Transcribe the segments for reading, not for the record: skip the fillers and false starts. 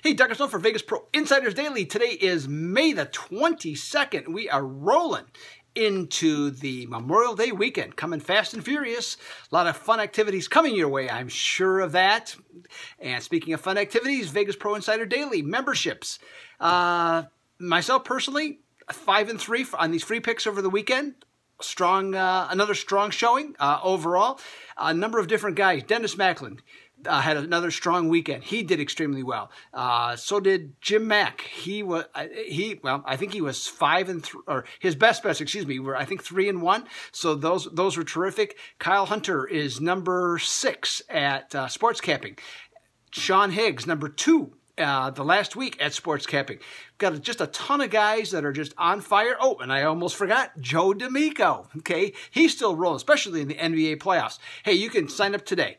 Hey, Dr. Stone for Vegas Pro Insiders Daily. Today is May the 22nd. We are rolling into the Memorial Day weekend, coming fast and furious. A lot of fun activities coming your way, I'm sure of that. And speaking of fun activities, Vegas Pro Insider Daily memberships. Myself personally, 5 and 3 on these free picks over the weekend. Another strong showing overall. A number of different guys. Dennis Macklin had another strong weekend. He did extremely well. So did Jim Mack. Well, I think he was 5 and 3, or his best, excuse me, were I think 3 and 1. So those were terrific. Kyle Hunter is number 6 at sports capping. Sean Higgs, number 2. The last week at sports capping. Got just a ton of guys that are just on fire. Oh, and I almost forgot Joe D'Amico. Okay, he's still rolling, especially in the NBA playoffs. Hey, you can sign up today.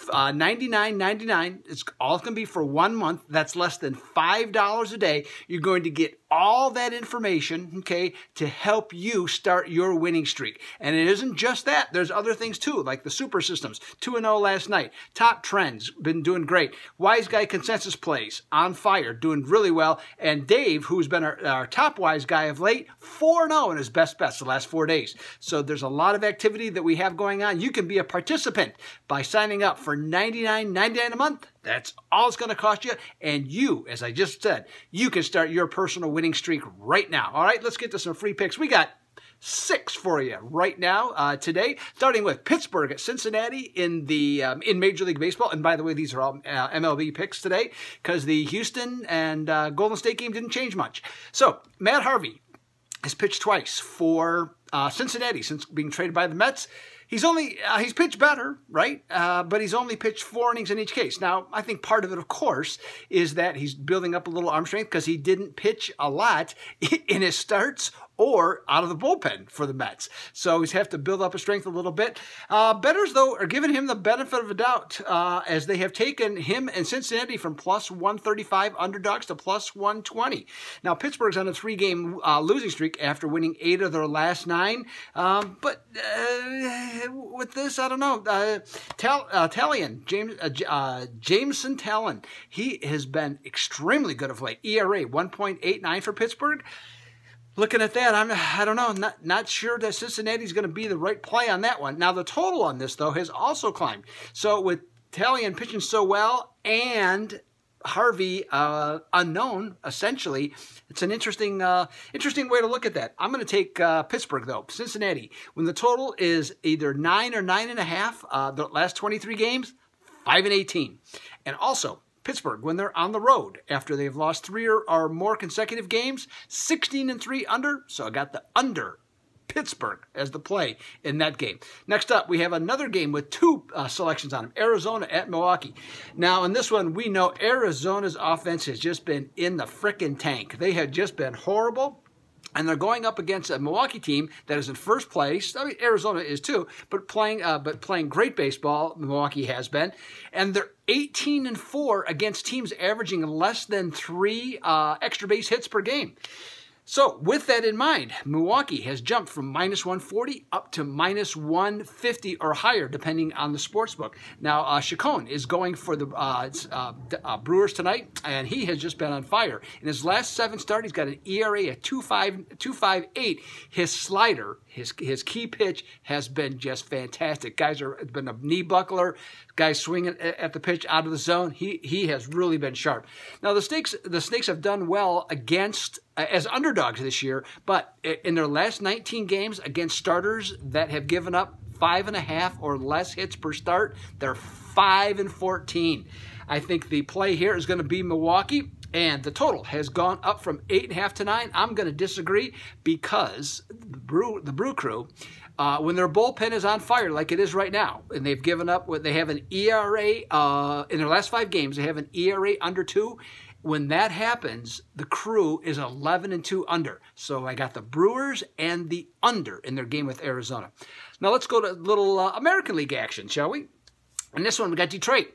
$99.99. It's all going to be for 1 month. That's less than $5 a day. You're going to get all that information, okay, to help you start your winning streak. And it isn't just that. There's other things too, like the super systems. 2-0 last night. Top trends, been doing great. Wise Guy consensus plays, on fire, doing really well. And Dave, who's been our top wise guy of late, 4-0 in his best bets the last 4 days. So there's a lot of activity that we have going on. You can be a participant by signing up for $99.99 a month. That's all it's going to cost you. And you, as I just said, you can start your personal winning streak right now. All right, let's get to some free picks. We got 6 for you right now today, starting with Pittsburgh at Cincinnati in Major League Baseball. And by the way, these are all MLB picks today because the Houston and Golden State game didn't change much. So Matt Harvey has pitched twice for Cincinnati since being traded by the Mets. He's pitched better, right? But he's only pitched 4 innings in each case. Now, I think part of it, of course, is that he's building up a little arm strength because he didn't pitch a lot in his starts or out of the bullpen for the Mets. So he's have to build up his strength a little bit. Bettors, though, are giving him the benefit of a doubt as they have taken him and Cincinnati from plus 135 underdogs to plus 120. Now, Pittsburgh's on a 3-game losing streak after winning 8 of their last 9. But with this, I don't know. Jameson Talon, he has been extremely good of late. ERA 1.89 for Pittsburgh. Looking at that, I don't know, not sure that Cincinnati's going to be the right play on that one. Now, the total on this, though, has also climbed. So with Talion pitching so well and Harvey unknown, essentially, it's an interesting way to look at that. I'm going to take Pittsburgh, though. Cincinnati, when the total is either 9 or 9.5, the last 23 games, 5 and 18. And also, Pittsburgh, when they're on the road after they've lost 3 or more consecutive games, 16 and 3 under. So I got the under Pittsburgh as the play in that game. Next up, we have another game with 2 selections on them. Arizona at Milwaukee. Now, in this one, we know Arizona's offense has just been in the frickin' tank. They have just been horrible. And they're going up against a Milwaukee team that is in first place. I mean, Arizona is too, but playing great baseball. Milwaukee has been, and they're 18 and 4 against teams averaging less than 3 extra base hits per game. So with that in mind, Milwaukee has jumped from minus 140 up to minus 150 or higher, depending on the sports book. Now, Chacon is going for the Brewers tonight, and he has just been on fire. In his last 7 starts, he's got an ERA at 2.58. His slider, his key pitch, has been just fantastic. It's been a knee buckler. Guys swinging at the pitch out of the zone. He has really been sharp. Now, the Snakes have done well against as underdogs this year, but in their last 19 games against starters that have given up 5.5 or less hits per start, they're 5 and 14. I think the play here is going to be Milwaukee, and the total has gone up from 8.5 to 9. I'm going to disagree because the Brew Crew, when their bullpen is on fire like it is right now, and they've given up, they have an ERA in their last 5 games, they have an ERA under 2. When that happens, the Crew is 11 and 2 under. So I got the Brewers and the under in their game with Arizona. Now let's go to a little American League action, shall we? In this one, we got Detroit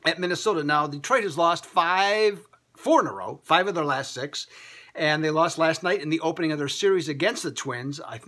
at Minnesota. Now, Detroit has lost 4 in a row, 5 of their last 6. And they lost last night in the opening of their series against the Twins. I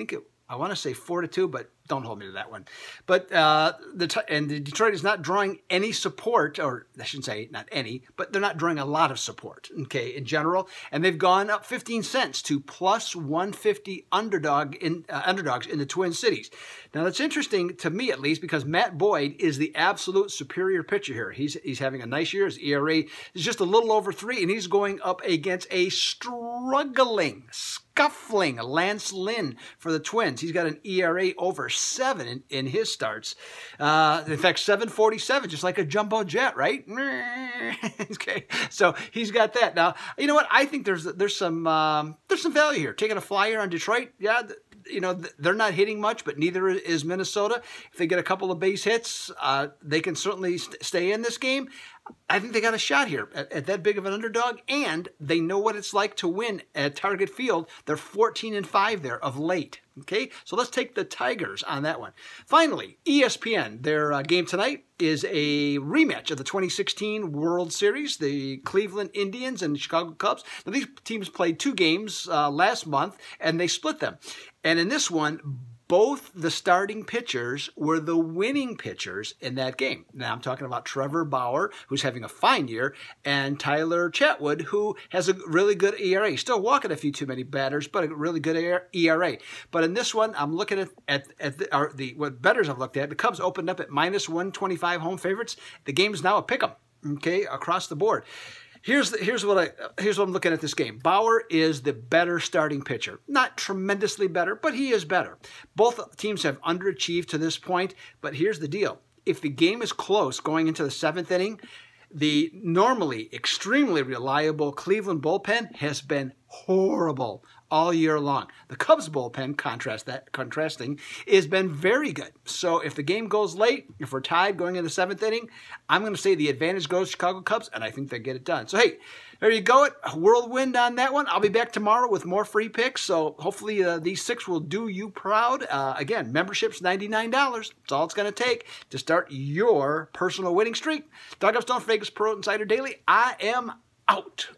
want to say 4-2, but Don't hold me to that one. But the Detroit is not drawing any support, or I shouldn't say not any, but they're not drawing a lot of support, okay, in general. And they've gone up 15 cents to plus 150 underdogs in the Twin Cities. Now, that's interesting to me, at least, because Matt Boyd is the absolute superior pitcher here. He's having a nice year. His ERA is just a little over 3, and he's going up against a struggling, scuffling Lance Lynn for the Twins. He's got an ERA over 7 in his starts. In fact, 7.47, just like a jumbo jet, right? Okay, so he's got that. Now, you know what? I think there's some value here. Taking a flyer on Detroit, yeah. You know, they're not hitting much, but neither is Minnesota. If they get a couple of base hits, they can certainly stay in this game. I think they got a shot here at that big of an underdog, and they know what it's like to win at Target Field. They're 14-5 there of late. Okay, so let's take the Tigers on that one. Finally, ESPN, their game tonight is a rematch of the 2016 World Series, the Cleveland Indians and the Chicago Cubs. Now, these teams played 2 games last month, and they split them. And in this one, both the starting pitchers were the winning pitchers in that game. Now, I'm talking about Trevor Bauer, who's having a fine year, and Tyler Chatwood, who has a really good ERA. Still walking a few too many batters, but a really good ERA. But in this one, I'm looking at what bettors I've looked at. The Cubs opened up at minus 125 home favorites. The game is now a pick'em, okay, across the board. Here's what I'm looking at this game. Bauer is the better starting pitcher. Not tremendously better, but he is better. Both teams have underachieved to this point, but here's the deal. If the game is close going into the 7th inning, the normally extremely reliable Cleveland bullpen has been horrible all year long. The Cubs bullpen, contrasting, has been very good. So if the game goes late, if we're tied going into the 7th inning, I'm going to say the advantage goes to Chicago Cubs, and I think they get it done. So, hey, there you go. A whirlwind on that one. I'll be back tomorrow with more free picks, so hopefully these 6 will do you proud. Again, membership's $99. That's all it's going to take to start your personal winning streak. Dog Ups Don't Vegas Pro Insider Daily. I am out.